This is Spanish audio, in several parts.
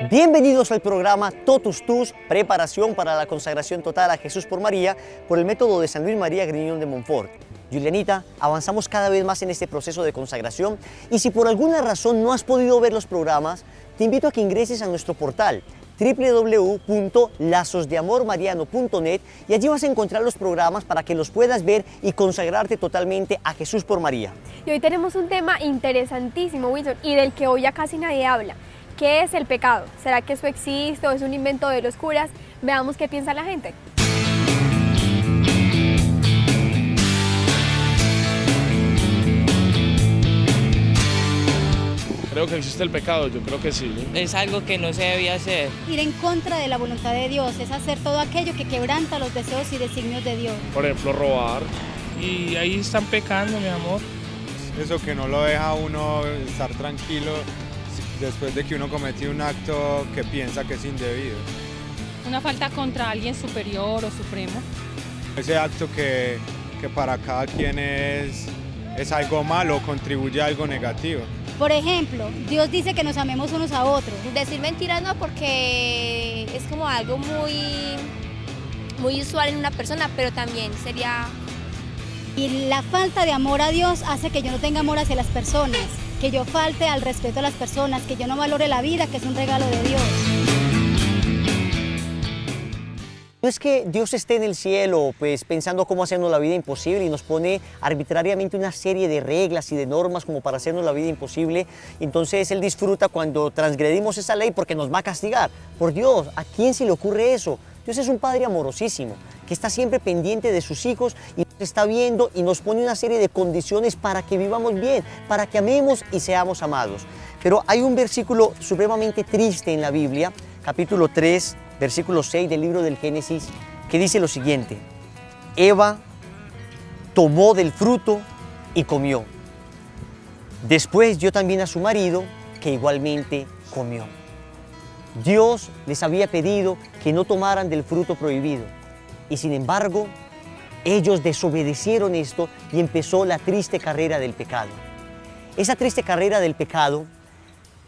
Bienvenidos al programa Totus Tus, preparación para la consagración total a Jesús por María, por el método de San Luis María Griñón de Montfort. Julianita, avanzamos cada vez más en este proceso de consagración y si por alguna razón no has podido ver los programas, te invito a que ingreses a nuestro portal www.lazosdeamormariano.net y allí vas a encontrar los programas para que los puedas ver y consagrarte totalmente a Jesús por María. Y hoy tenemos un tema interesantísimo, Wilson, y del que hoy ya casi nadie habla. ¿Qué es el pecado? ¿Será que eso existe o es un invento de los curas? Veamos qué piensa la gente. Creo que existe el pecado, yo creo que sí. Es algo que no se debía hacer. Ir en contra de la voluntad de Dios, es hacer todo aquello que quebranta los deseos y designios de Dios. Por ejemplo, robar. Y ahí están pecando, mi amor. Eso que no lo deja a uno estar tranquilo después de que uno cometió un acto que piensa que es indebido. Una falta contra alguien superior o supremo. Ese acto que para cada quien es algo malo, contribuye a algo negativo. Por ejemplo, Dios dice que nos amemos unos a otros. Decir mentiras no, porque es como algo muy usual en una persona, pero también sería... Y la falta de amor a Dios hace que yo no tenga amor hacia las personas, que yo falte al respeto a las personas, que yo no valore la vida, que es un regalo de Dios. No es que Dios esté en el cielo pues pensando cómo hacernos la vida imposible y nos pone arbitrariamente una serie de reglas y de normas como para hacernos la vida imposible. Entonces Él disfruta cuando transgredimos esa ley porque nos va a castigar. Por Dios, ¿a quién se le ocurre eso? Dios es un Padre amorosísimo que está siempre pendiente de sus hijos y nos está viendo y nos pone una serie de condiciones para que vivamos bien, para que amemos y seamos amados. Pero hay un versículo supremamente triste en la Biblia, capítulo 3, versículo 6 del libro del Génesis, que dice lo siguiente: Eva tomó del fruto y comió. Después dio también a su marido, que igualmente comió. Dios les había pedido que no tomaran del fruto prohibido. Y sin embargo, ellos desobedecieron esto y empezó la triste carrera del pecado. Esa triste carrera del pecado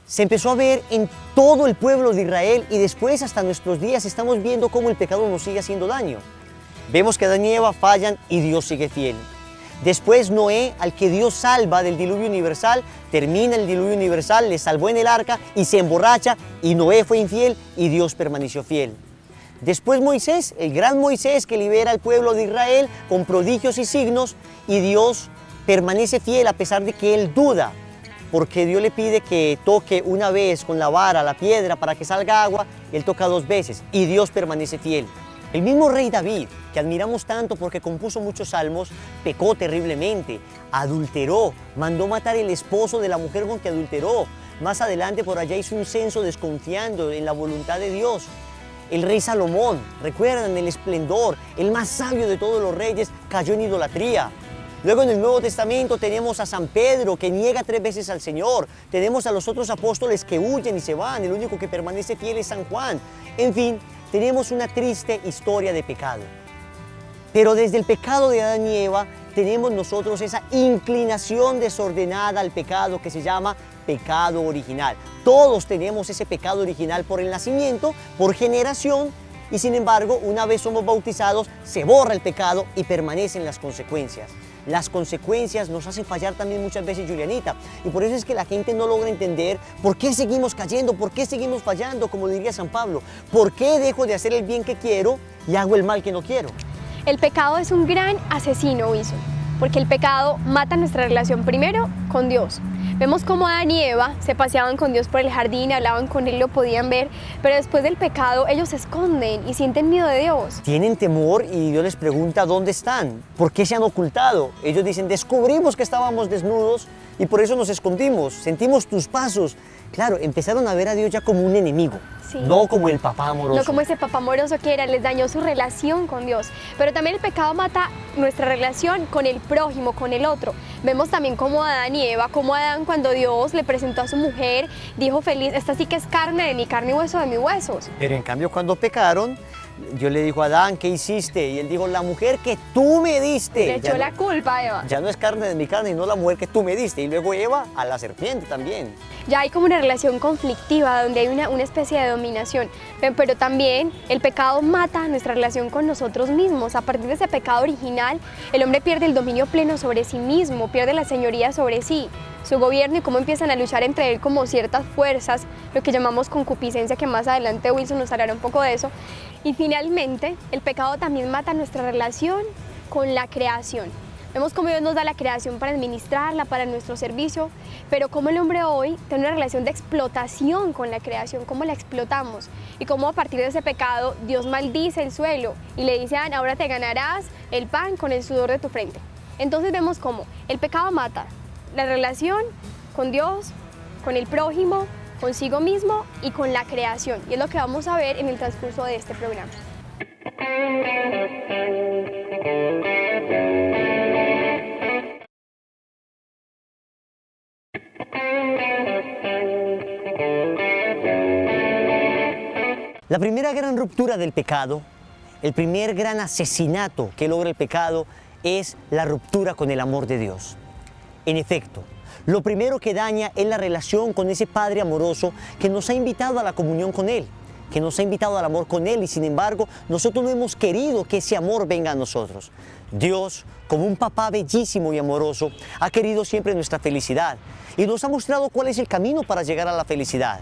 se empezó a ver en todo el pueblo de Israel y después hasta nuestros días estamos viendo cómo el pecado nos sigue haciendo daño. Vemos que Adán y Eva fallan y Dios sigue fiel. Después Noé, al que Dios salva del diluvio universal, termina el diluvio universal, le salvó en el arca y se emborracha y Noé fue infiel y Dios permaneció fiel. Después Moisés, el gran Moisés que libera al pueblo de Israel con prodigios y signos y Dios permanece fiel a pesar de que él duda, porque Dios le pide que toque una vez con la vara la piedra para que salga agua, él toca 2 veces y Dios permanece fiel. El mismo rey David, que admiramos tanto porque compuso muchos salmos, pecó terriblemente, adulteró, mandó matar el esposo de la mujer con que adulteró. Más adelante por allá hizo un censo desconfiando en la voluntad de Dios. El rey Salomón, recuerdan el esplendor, el más sabio de todos los reyes, cayó en idolatría. Luego en el Nuevo Testamento tenemos a San Pedro que niega 3 veces al Señor. Tenemos a los otros apóstoles que huyen y se van. El único que permanece fiel es San Juan. En fin, tenemos una triste historia de pecado. Pero desde el pecado de Adán y Eva tenemos nosotros esa inclinación desordenada al pecado que se llama pecado original. Todos tenemos ese pecado original por el nacimiento, por generación. Y sin embargo, una vez somos bautizados, se borra el pecado y permanecen las consecuencias. Las consecuencias nos hacen fallar también muchas veces, Julianita. Y por eso es que la gente no logra entender por qué seguimos cayendo, por qué seguimos fallando, como diría San Pablo. ¿Por qué dejo de hacer el bien que quiero y hago el mal que no quiero? El pecado es un gran asesino, Wilson, porque el pecado mata nuestra relación primero con Dios. Vemos cómo Adán y Eva se paseaban con Dios por el jardín, hablaban con Él, lo podían ver, pero después del pecado ellos se esconden y sienten miedo de Dios. Tienen temor y Dios les pregunta dónde están, por qué se han ocultado. Ellos dicen, descubrimos que estábamos desnudos y por eso nos escondimos, sentimos tus pasos. Claro, empezaron a ver a Dios ya como un enemigo. Sí. No como el papá amoroso. No como ese papá amoroso que era, les dañó su relación con Dios. Pero también el pecado mata nuestra relación con el prójimo, con el otro. Vemos también como Adán y Eva, como Adán cuando Dios le presentó a su mujer, dijo feliz, esta sí que es carne de mi carne y hueso de mis huesos. Pero en cambio cuando pecaron, Dios le dijo a Adán, ¿qué hiciste? Y él dijo, la mujer que tú me diste. Le echó la culpa a Eva. Ya no es carne de mi carne, y no la mujer que tú me diste. Y luego Eva a la serpiente también. Ya hay como una relación conflictiva donde hay una especie de dominación, pero también el pecado mata nuestra relación con nosotros mismos. A partir de ese pecado original, el hombre pierde el dominio pleno sobre sí mismo, pierde la señoría sobre sí, su gobierno, y cómo empiezan a luchar entre él como ciertas fuerzas, lo que llamamos concupiscencia, que más adelante Wilson nos hablará un poco de eso. Y finalmente, el pecado también mata nuestra relación con la creación. Vemos cómo Dios nos da la creación para administrarla, para nuestro servicio, pero cómo el hombre hoy tiene una relación de explotación con la creación, cómo la explotamos, y cómo a partir de ese pecado Dios maldice el suelo y le dice a Adán, ahora te ganarás el pan con el sudor de tu frente. Entonces vemos cómo el pecado mata la relación con Dios, con el prójimo, consigo mismo y con la creación, y es lo que vamos a ver en el transcurso de este programa. La primera gran ruptura del pecado, el primer gran asesinato que logra el pecado es la ruptura con el amor de Dios. En efecto, lo primero que daña es la relación con ese Padre amoroso que nos ha invitado a la comunión con Él, que nos ha invitado al amor con Él, y sin embargo nosotros no hemos querido que ese amor venga a nosotros. Dios, como un papá bellísimo y amoroso, ha querido siempre nuestra felicidad y nos ha mostrado cuál es el camino para llegar a la felicidad.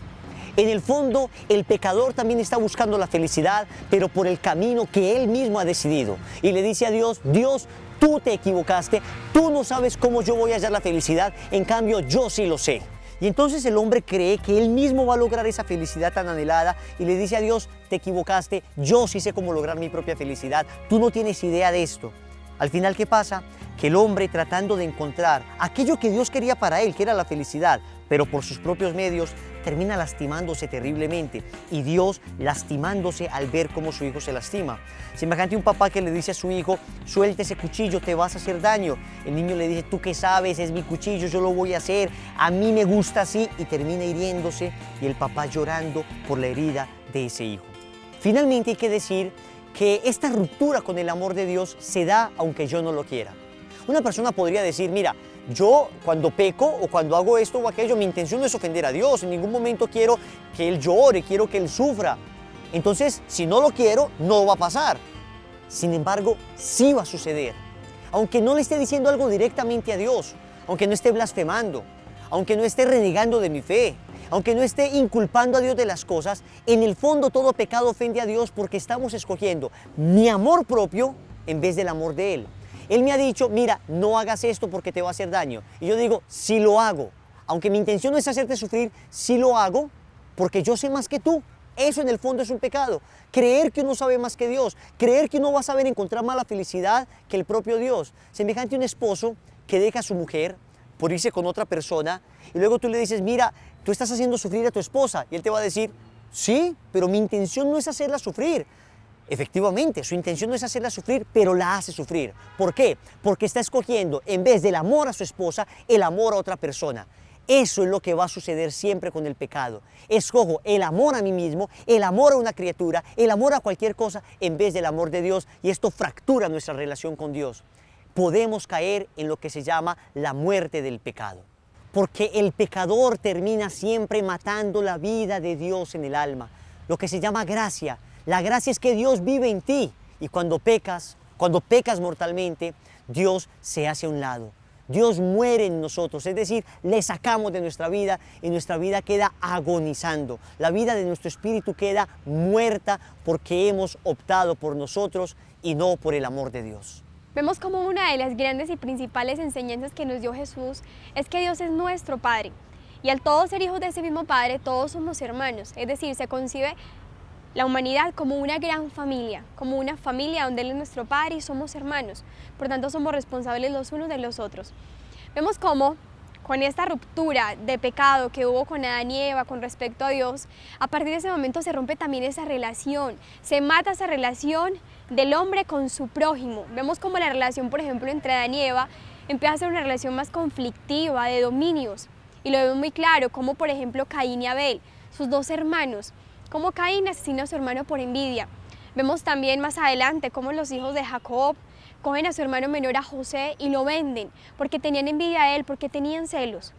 En el fondo, el pecador también está buscando la felicidad, pero por el camino que él mismo ha decidido. Y le dice a Dios, Dios, tú te equivocaste, tú no sabes cómo yo voy a hallar la felicidad, en cambio yo sí lo sé. Y entonces el hombre cree que él mismo va a lograr esa felicidad tan anhelada y le dice a Dios, te equivocaste, yo sí sé cómo lograr mi propia felicidad, tú no tienes idea de esto. Al final, ¿qué pasa? Que el hombre, tratando de encontrar aquello que Dios quería para él, que era la felicidad, pero por sus propios medios, termina lastimándose terriblemente, y Dios lastimándose al ver cómo su hijo se lastima. Semejante a un papá que le dice a su hijo, suelta ese cuchillo, te vas a hacer daño. El niño le dice, ¿tú qué sabes? Es mi cuchillo, yo lo voy a hacer, a mí me gusta así, y termina hiriéndose, y el papá llorando por la herida de ese hijo. Finalmente hay que decir que esta ruptura con el amor de Dios se da aunque yo no lo quiera. Una persona podría decir, mira, yo cuando peco o cuando hago esto o aquello, mi intención no es ofender a Dios, en ningún momento quiero que Él llore, quiero que Él sufra. Entonces, si no lo quiero, no va a pasar. Sin embargo, sí va a suceder. Aunque no le esté diciendo algo directamente a Dios, aunque no esté blasfemando, aunque no esté renegando de mi fe, aunque no esté inculpando a Dios de las cosas, en el fondo todo pecado ofende a Dios porque estamos escogiendo mi amor propio en vez del amor de Él. Él me ha dicho, mira, no hagas esto porque te va a hacer daño. Y yo digo, sí lo hago. Aunque mi intención no es hacerte sufrir, sí lo hago porque yo sé más que tú. Eso en el fondo es un pecado. Creer que uno sabe más que Dios. Creer que uno va a saber encontrar más la felicidad que el propio Dios. Semejante a un esposo que deja a su mujer por irse con otra persona y luego tú le dices, mira, tú estás haciendo sufrir a tu esposa. Y él te va a decir, sí, pero mi intención no es hacerla sufrir. Efectivamente, su intención no es hacerla sufrir, pero la hace sufrir. ¿Por qué? Porque está escogiendo, en vez del amor a su esposa, el amor a otra persona. Eso es lo que va a suceder siempre con el pecado. Escojo el amor a mí mismo, el amor a una criatura, el amor a cualquier cosa, en vez del amor de Dios, y esto fractura nuestra relación con Dios. Podemos caer en lo que se llama la muerte del pecado. Porque el pecador termina siempre matando la vida de Dios en el alma. Lo que se llama gracia. La gracia es que Dios vive en ti, y cuando pecas mortalmente, Dios se hace a un lado. Dios muere en nosotros, es decir, le sacamos de nuestra vida y nuestra vida queda agonizando. La vida de nuestro espíritu queda muerta porque hemos optado por nosotros y no por el amor de Dios. Vemos como una de las grandes y principales enseñanzas que nos dio Jesús es que Dios es nuestro Padre. Y al todos ser hijos de ese mismo Padre, todos somos hermanos. Es decir, se concibe la humanidad como una gran familia, como una familia donde Él es nuestro Padre y somos hermanos. Por tanto, somos responsables los unos de los otros. Vemos cómo con esta ruptura de pecado que hubo con Adán y Eva con respecto a Dios, a partir de ese momento se rompe también esa relación, se mata esa relación del hombre con su prójimo. Vemos cómo la relación, por ejemplo, entre Adán y Eva empieza a ser una relación más conflictiva, de dominios. Y lo vemos muy claro, como por ejemplo Caín y Abel, sus dos hermanos, como Caín asesina a su hermano por envidia. Vemos también más adelante cómo los hijos de Jacob cogen a su hermano menor, a José, y lo venden porque tenían envidia a él, porque tenían celos.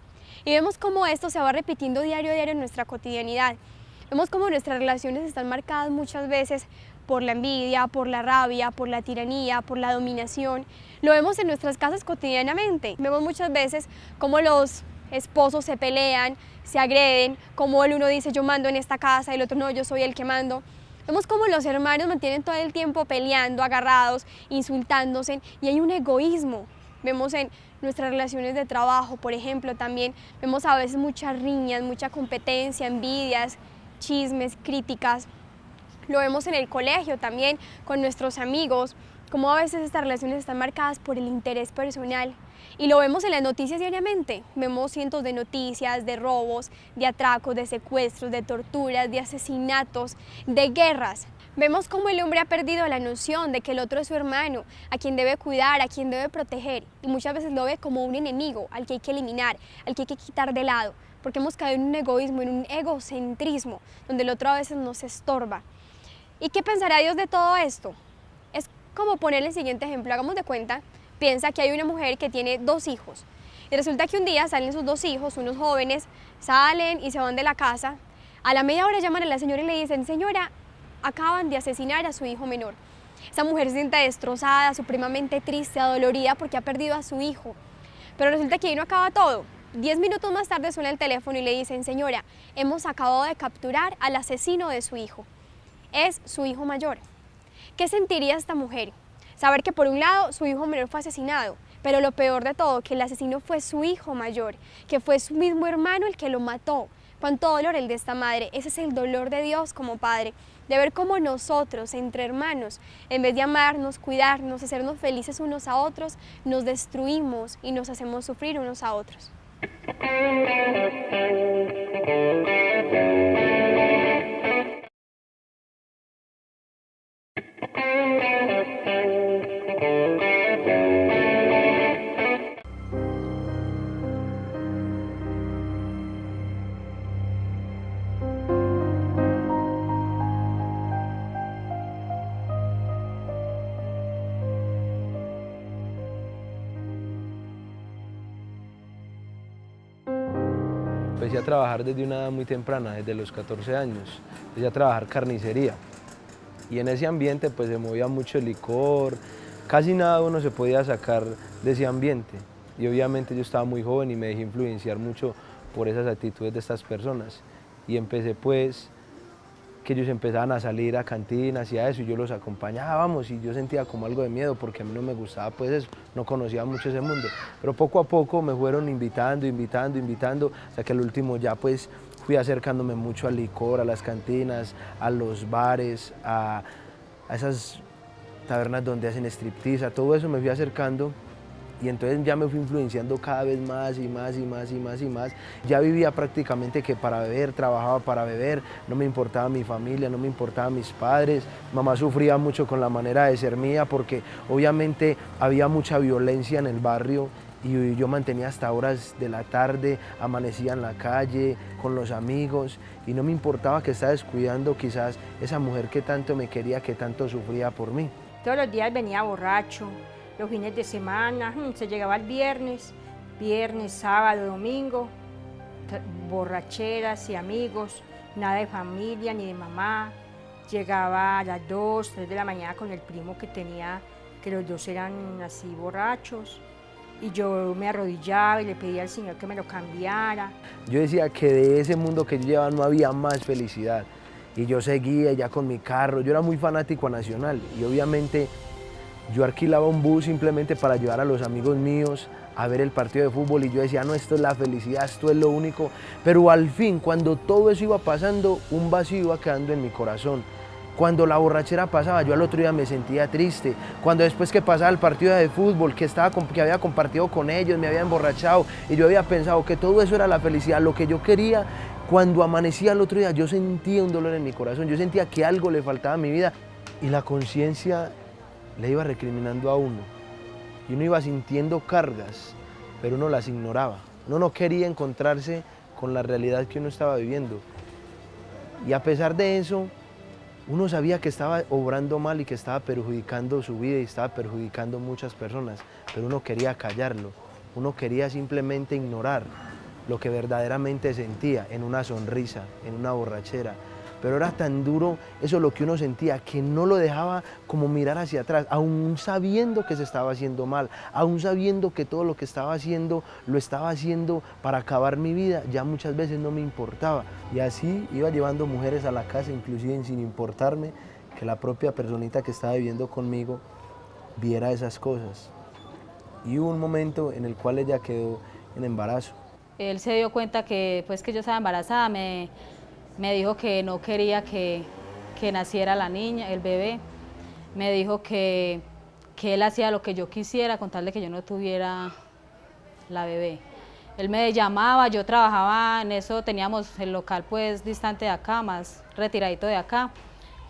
Y vemos cómo esto se va repitiendo diario a diario en nuestra cotidianidad. Vemos cómo nuestras relaciones están marcadas muchas veces por la envidia, por la rabia, por la tiranía, por la dominación. Lo vemos en nuestras casas cotidianamente. Vemos muchas veces cómo los esposos se pelean, se agreden, como el uno dice yo mando en esta casa, el otro no, yo soy el que mando. Vemos cómo los hermanos mantienen todo el tiempo peleando, agarrados, insultándose, y hay un egoísmo. Vemos en nuestras relaciones de trabajo, por ejemplo, también vemos a veces muchas riñas, mucha competencia, envidias, chismes, críticas. Lo vemos en el colegio también, con nuestros amigos, cómo a veces estas relaciones están marcadas por el interés personal. Y lo vemos en las noticias diariamente. Vemos cientos de noticias de robos, de atracos, de secuestros, de torturas, de asesinatos, de guerras. Vemos cómo el hombre ha perdido la noción de que el otro es su hermano, a quien debe cuidar, a quien debe proteger. Y muchas veces lo ve como un enemigo, al que hay que eliminar, al que hay que quitar de lado. Porque hemos caído en un egoísmo, en un egocentrismo, donde el otro a veces nos estorba. ¿Y qué pensará Dios de todo esto? Es como poner el siguiente ejemplo. Hagamos de cuenta, piensa que hay una mujer que tiene 2 hijos. Y resulta que un día salen sus 2 hijos, unos jóvenes, salen y se van de la casa. A la media hora llaman a la señora y le dicen, señora, acaban de asesinar a su hijo menor. Esa mujer se siente destrozada, supremamente triste, adolorida porque ha perdido a su hijo. Pero resulta que ahí no acaba todo. 10 minutos más tarde suena el teléfono y le dicen, señora, hemos acabado de capturar al asesino de su hijo. Es su hijo mayor. ¿Qué sentiría esta mujer? Saber que por un lado su hijo menor fue asesinado, pero lo peor de todo, que el asesino fue su hijo mayor, que fue su mismo hermano el que lo mató. Cuánto dolor el de esta madre. Ese es el dolor de Dios como Padre, de ver cómo nosotros, entre hermanos, en vez de amarnos, cuidarnos, hacernos felices unos a otros, nos destruimos y nos hacemos sufrir unos a otros. Empecé a trabajar desde una edad muy temprana, desde los 14 años. Empecé a trabajar carnicería. Y en ese ambiente pues se movía mucho el licor, casi nada uno se podía sacar de ese ambiente. Y obviamente yo estaba muy joven y me dejé influenciar mucho por esas actitudes de estas personas. Y empecé pues que ellos empezaban a salir a cantinas y a eso, y yo los acompañábamos y yo sentía como algo de miedo porque a mí no me gustaba pues eso, no conocía mucho ese mundo. Pero poco a poco me fueron invitando, hasta que al último ya pues fui acercándome mucho al licor, a las cantinas, a los bares, a esas tabernas donde hacen striptease, a todo eso me fui acercando. Y entonces ya me fui influenciando cada vez más y más y más y más y más. Ya vivía prácticamente que para beber, trabajaba para beber, no me importaba mi familia, no me importaba mis padres. Mamá sufría mucho con la manera de ser mía porque obviamente había mucha violencia en el barrio y yo mantenía hasta horas de la tarde, amanecía en la calle con los amigos y no me importaba que estaba descuidando quizás esa mujer que tanto me quería, que tanto sufría por mí. Todos los días venía borracho. Los fines de semana, se llegaba el viernes, sábado, domingo, borracheras y amigos, nada de familia ni de mamá. Llegaba a las 2, 3 de la mañana con el primo que tenía, que los dos eran así borrachos. Y yo me arrodillaba y le pedía al Señor que me lo cambiara. Yo decía que de ese mundo que yo llevaba no había más felicidad. Y yo seguía ya con mi carro, yo era muy fanático a Nacional y obviamente yo alquilaba un bus simplemente para llevar a los amigos míos a ver el partido de fútbol y yo decía, no, esto es la felicidad, esto es lo único. Pero al fin, cuando todo eso iba pasando, un vacío iba quedando en mi corazón. Cuando la borrachera pasaba, yo al otro día me sentía triste. Cuando después que pasaba el partido de fútbol, que había compartido con ellos, me había emborrachado y yo había pensado que todo eso era la felicidad, lo que yo quería. Cuando amanecía el otro día, yo sentía un dolor en mi corazón, yo sentía que algo le faltaba a mi vida y la conciencia le iba recriminando a uno y uno iba sintiendo cargas, pero uno las ignoraba. Uno no quería encontrarse con la realidad que uno estaba viviendo. Y a pesar de eso, uno sabía que estaba obrando mal y que estaba perjudicando su vida y estaba perjudicando muchas personas, pero uno quería callarlo, uno quería simplemente ignorar lo que verdaderamente sentía en una sonrisa, en una borrachera. Pero era tan duro eso lo que uno sentía, que no lo dejaba como mirar hacia atrás, aún sabiendo que se estaba haciendo mal, aún sabiendo que todo lo que estaba haciendo, lo estaba haciendo para acabar mi vida, ya muchas veces no me importaba. Y así iba llevando mujeres a la casa, inclusive sin importarme que la propia personita que estaba viviendo conmigo viera esas cosas. Y hubo un momento en el cual ella quedó en embarazo. Él se dio cuenta que, pues, que yo estaba embarazada, me dijo que no quería que naciera la niña, el bebé. Me dijo que él hacía lo que yo quisiera con tal de que yo no tuviera la bebé. Él me llamaba, yo trabajaba en eso, teníamos el local pues distante de acá, más retiradito de acá.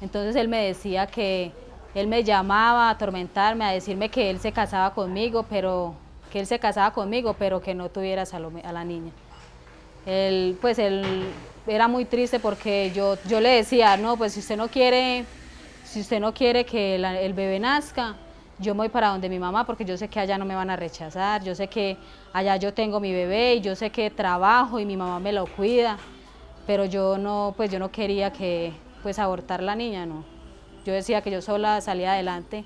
Entonces él me decía que él me llamaba a atormentarme, a decirme que él se casaba conmigo, pero que no tuviera a la niña. Él era muy triste porque yo le decía, no, pues si usted no quiere que el bebé nazca, yo me voy para donde mi mamá porque yo sé que allá no me van a rechazar, yo sé que allá yo tengo mi bebé y yo sé que trabajo y mi mamá me lo cuida, pero yo no quería que abortar la niña, no. Yo decía que yo sola salía adelante,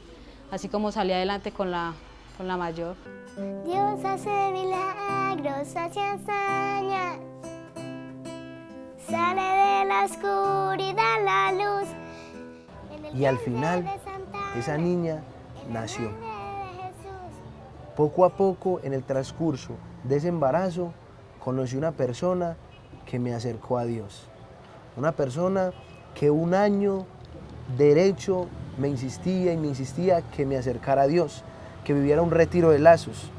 así como salí adelante con la mayor. Dios hace milagros, hace hazañas. Sale de la oscuridad la luz. Y al final, esa niña nació. Poco a poco, en el transcurso de ese embarazo, conocí una persona que me acercó a Dios. Una persona que un año derecho me insistía que me acercara a Dios, que viviera un retiro de lazos.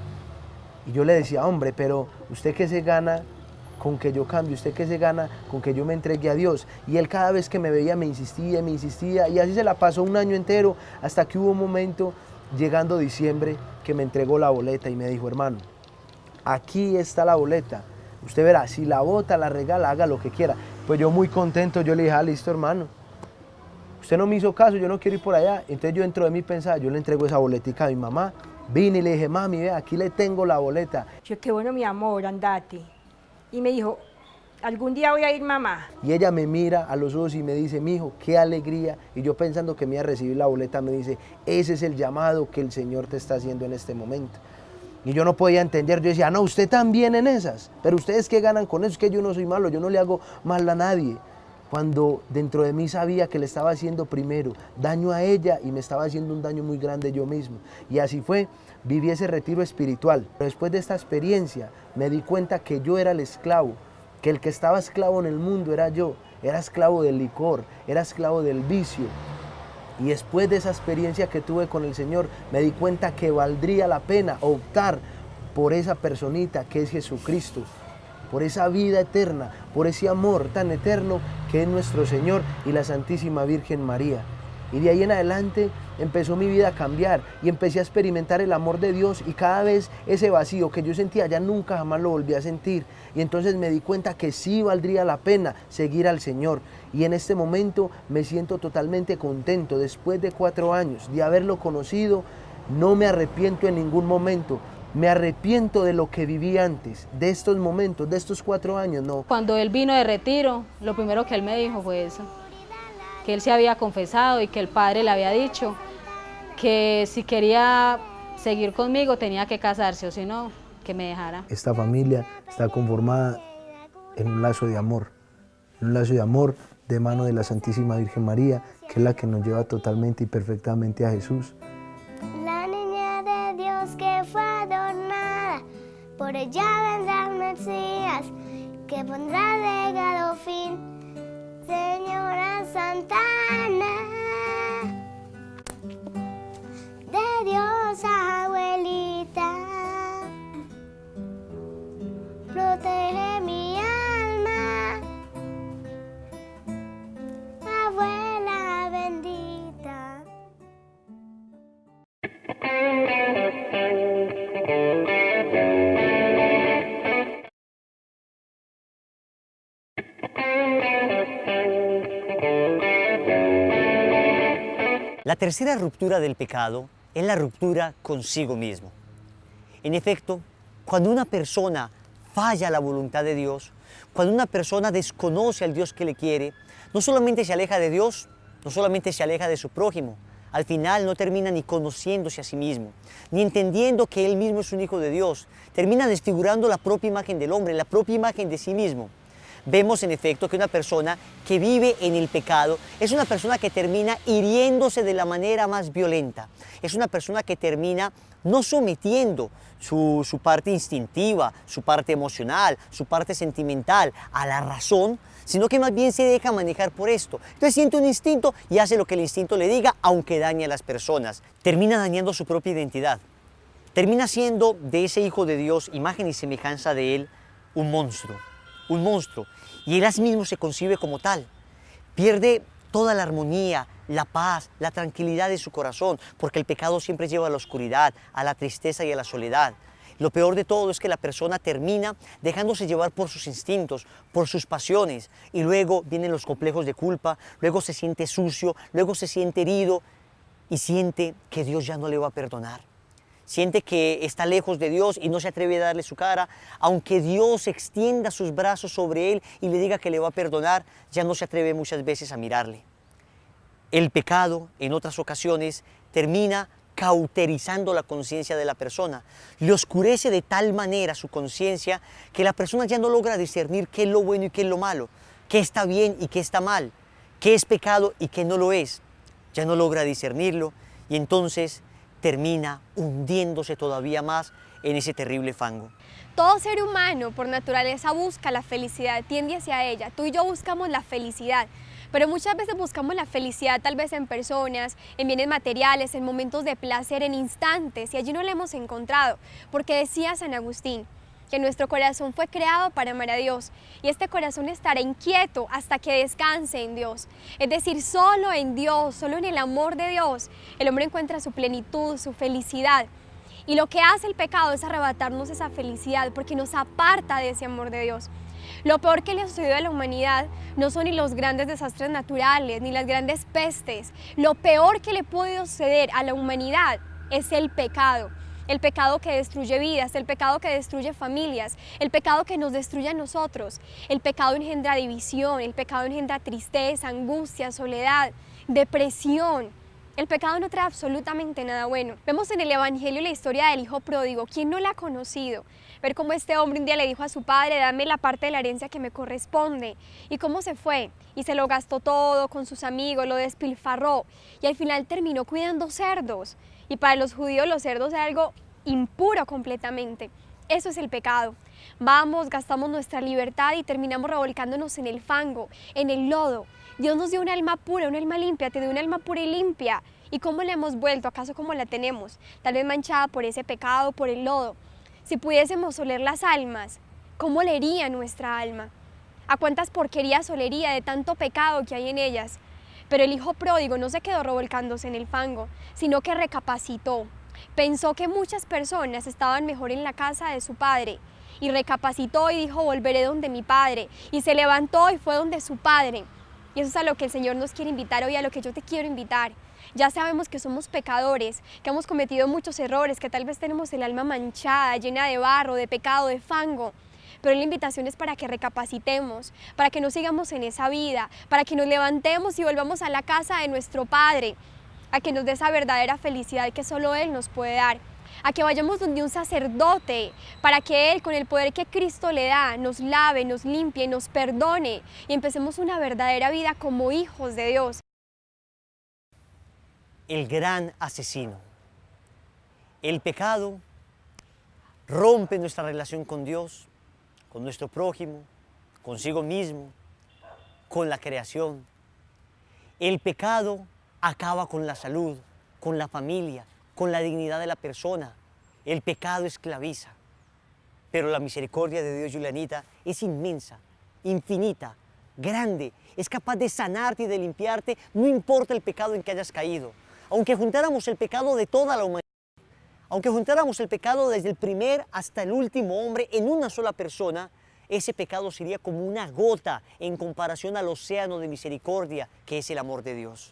Y yo le decía, hombre, pero ¿usted qué se gana con que yo cambie? ¿Usted qué se gana con que yo me entregue a Dios? Y él cada vez que me veía me insistía, y así se la pasó un año entero, hasta que hubo un momento, llegando diciembre, que me entregó la boleta y me dijo, hermano, aquí está la boleta, usted verá, si la bota, la regala, haga lo que quiera. Pues yo muy contento, yo le dije, listo, hermano, usted no me hizo caso, yo no quiero ir por allá. Entonces yo dentro de mí pensaba, yo le entrego esa boletica a mi mamá, vine y le dije, mami, ve, aquí le tengo la boleta. Yo, qué bueno, mi amor, andate. Y me dijo, algún día voy a ir, mamá. Y ella me mira a los ojos y me dice, mijo, qué alegría. Y yo pensando que me iba a recibir la boleta, me dice, ese es el llamado que el Señor te está haciendo en este momento. Y yo no podía entender, yo decía, no, usted también en esas, pero ustedes qué ganan con eso, es que yo no soy malo, yo no le hago mal a nadie. Cuando dentro de mí sabía que le estaba haciendo primero daño a ella y me estaba haciendo un daño muy grande yo mismo. Y así fue, viví ese retiro espiritual. Pero después de esta experiencia me di cuenta que yo era el esclavo, que el que estaba esclavo en el mundo era yo, era esclavo del licor, era esclavo del vicio. Y después de esa experiencia que tuve con el Señor, me di cuenta que valdría la pena optar por esa personita que es Jesucristo, por esa vida eterna, por ese amor tan eterno que es nuestro Señor y la Santísima Virgen María. Y de ahí en adelante empezó mi vida a cambiar y empecé a experimentar el amor de Dios, y cada vez ese vacío que yo sentía ya nunca jamás lo volví a sentir. Y entonces me di cuenta que sí valdría la pena seguir al Señor. Y en este momento me siento totalmente contento. Después de 4 años de haberlo conocido, no me arrepiento en ningún momento. Me arrepiento de lo que viví antes, de estos momentos, de estos 4 años, no. Cuando él vino de retiro, lo primero que él me dijo fue eso, que él se había confesado y que el padre le había dicho que si quería seguir conmigo tenía que casarse, o si no, que me dejara. Esta familia está conformada en un lazo de amor, de mano de la Santísima Virgen María, que es la que nos lleva totalmente y perfectamente a Jesús. La niña de Dios que fue adornada, por ella vendrá el Mesías, que pondrá legado fin, Señora Santana, de Dios abuelita, protege mi alma, abuela bendita. La tercera ruptura del pecado es la ruptura consigo mismo. En efecto, cuando una persona falla a la voluntad de Dios, cuando una persona desconoce al Dios que le quiere, no solamente se aleja de Dios, no solamente se aleja de su prójimo, al final no termina ni conociéndose a sí mismo, ni entendiendo que él mismo es un hijo de Dios, termina desfigurando la propia imagen del hombre, la propia imagen de sí mismo. Vemos en efecto que una persona que vive en el pecado es una persona que termina hiriéndose de la manera más violenta. Es una persona que termina no sometiendo su parte instintiva, su parte emocional, su parte sentimental a la razón, sino que más bien se deja manejar por esto. Entonces siente un instinto y hace lo que el instinto le diga, aunque dañe a las personas. Termina dañando su propia identidad. Termina siendo de ese hijo de Dios, imagen y semejanza de él, un monstruo. Un monstruo, y él mismo se concibe como tal. Pierde toda la armonía, la paz, la tranquilidad de su corazón, porque el pecado siempre lleva a la oscuridad, a la tristeza y a la soledad. Lo peor de todo es que la persona termina dejándose llevar por sus instintos, por sus pasiones, y luego vienen los complejos de culpa, luego se siente sucio, luego se siente herido y siente que Dios ya no le va a perdonar. Siente que está lejos de Dios y no se atreve a darle su cara. Aunque Dios extienda sus brazos sobre él y le diga que le va a perdonar, ya no se atreve muchas veces a mirarle. El pecado, en otras ocasiones, termina cauterizando la conciencia de la persona. Le oscurece de tal manera su conciencia que la persona ya no logra discernir qué es lo bueno y qué es lo malo, qué está bien y qué está mal, qué es pecado y qué no lo es. Ya no logra discernirlo y entonces termina hundiéndose todavía más en ese terrible fango. Todo ser humano por naturaleza busca la felicidad, tiende hacia ella. Tú y yo buscamos la felicidad, pero muchas veces buscamos la felicidad tal vez en personas, en bienes materiales, en momentos de placer, en instantes, y allí no la hemos encontrado, porque decía San Agustín que nuestro corazón fue creado para amar a Dios y este corazón estará inquieto hasta que descanse en Dios. Es decir, solo en Dios, solo en el amor de Dios, el hombre encuentra su plenitud, su felicidad. Y lo que hace el pecado es arrebatarnos esa felicidad porque nos aparta de ese amor de Dios. Lo peor que le ha sucedido a la humanidad no son ni los grandes desastres naturales, ni las grandes pestes. Lo peor que le puede suceder a la humanidad es el pecado. El pecado que destruye vidas, el pecado que destruye familias, el pecado que nos destruye a nosotros. El pecado engendra división, el pecado engendra tristeza, angustia, soledad, depresión. El pecado no trae absolutamente nada bueno. Vemos en el Evangelio la historia del hijo pródigo. ¿Quién no la ha conocido? Ver cómo este hombre un día le dijo a su padre, dame la parte de la herencia que me corresponde. Y cómo se fue. Y se lo gastó todo con sus amigos, lo despilfarró. Y al final terminó cuidando cerdos. Y para los judíos los cerdos era algo impuro completamente. Eso es el pecado. Vamos, gastamos nuestra libertad y terminamos revolcándonos en el fango, en el lodo. Dios nos dio un alma pura, un alma limpia, te dio un alma pura y limpia. ¿Y cómo la hemos vuelto? ¿Acaso cómo la tenemos? Tal vez manchada por ese pecado, por el lodo. Si pudiésemos oler las almas, ¿cómo olería nuestra alma? ¿A cuántas porquerías olería de tanto pecado que hay en ellas? Pero el hijo pródigo no se quedó revolcándose en el fango, sino que recapacitó. Pensó que muchas personas estaban mejor en la casa de su padre y recapacitó y dijo, volveré donde mi padre. Y se levantó y fue donde su padre. Y eso es a lo que el Señor nos quiere invitar hoy, a lo que yo te quiero invitar. Ya sabemos que somos pecadores, que hemos cometido muchos errores, que tal vez tenemos el alma manchada, llena de barro, de pecado, de fango. Pero la invitación es para que recapacitemos, para que no sigamos en esa vida, para que nos levantemos y volvamos a la casa de nuestro Padre, a que nos dé esa verdadera felicidad que solo Él nos puede dar, a que vayamos donde un sacerdote, para que Él, con el poder que Cristo le da, nos lave, nos limpie, nos perdone y empecemos una verdadera vida como hijos de Dios. El gran asesino. El pecado rompe nuestra relación con Dios, con nuestro prójimo, consigo mismo, con la creación. El pecado acaba con la salud, con la familia, con la dignidad de la persona. El pecado esclaviza. Pero la misericordia de Dios, Julianita, es inmensa, infinita, grande. Es capaz de sanarte y de limpiarte, no importa el pecado en que hayas caído. Aunque juntáramos el pecado de toda la humanidad, aunque juntáramos el pecado desde el primer hasta el último hombre en una sola persona, ese pecado sería como una gota en comparación al océano de misericordia que es el amor de Dios.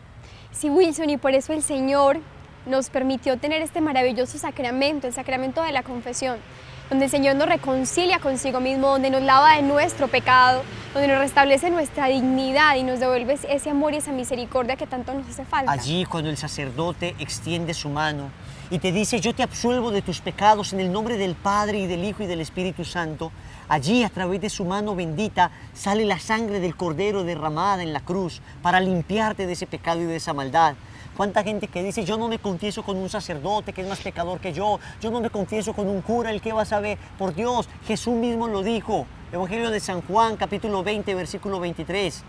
Sí, Wilson, y por eso el Señor nos permitió tener este maravilloso sacramento, el sacramento de la confesión, donde el Señor nos reconcilia consigo mismo, donde nos lava de nuestro pecado, donde nos restablece nuestra dignidad y nos devuelve ese amor y esa misericordia que tanto nos hace falta. Allí, cuando el sacerdote extiende su mano y te dice, yo te absuelvo de tus pecados en el nombre del Padre y del Hijo y del Espíritu Santo, allí, a través de su mano bendita, sale la sangre del Cordero derramada en la cruz para limpiarte de ese pecado y de esa maldad. ¿Cuánta gente que dice, yo no me confieso con un sacerdote que es más pecador que yo no me confieso con un cura, el que va a saber? Por Dios, Jesús mismo lo dijo. Evangelio de San Juan, capítulo 20, versículo 23.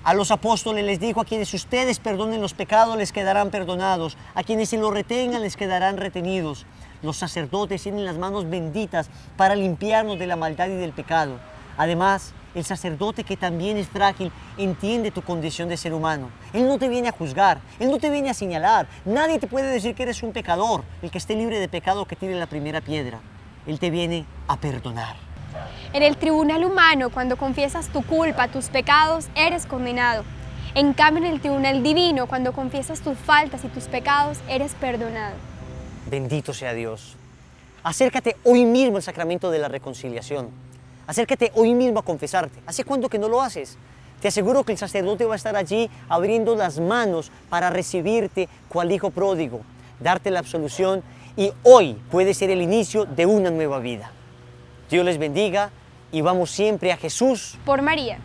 A los apóstoles les dijo, a quienes ustedes perdonen los pecados les quedarán perdonados, a quienes se los retengan les quedarán retenidos. Los sacerdotes tienen las manos benditas para limpiarnos de la maldad y del pecado. Además, el sacerdote, que también es frágil, entiende tu condición de ser humano. Él no te viene a juzgar, Él no te viene a señalar. Nadie te puede decir que eres un pecador. El que esté libre de pecado, que tire la primera piedra. Él te viene a perdonar. En el tribunal humano, cuando confiesas tu culpa, tus pecados, eres condenado. En cambio, en el tribunal divino, cuando confiesas tus faltas y tus pecados, eres perdonado. Bendito sea Dios. Acércate hoy mismo al sacramento de la reconciliación. Acércate hoy mismo a confesarte. ¿Hace cuánto que no lo haces? Te aseguro que el sacerdote va a estar allí abriendo las manos para recibirte cual hijo pródigo, darte la absolución, y hoy puede ser el inicio de una nueva vida. Dios les bendiga y vamos siempre a Jesús por María.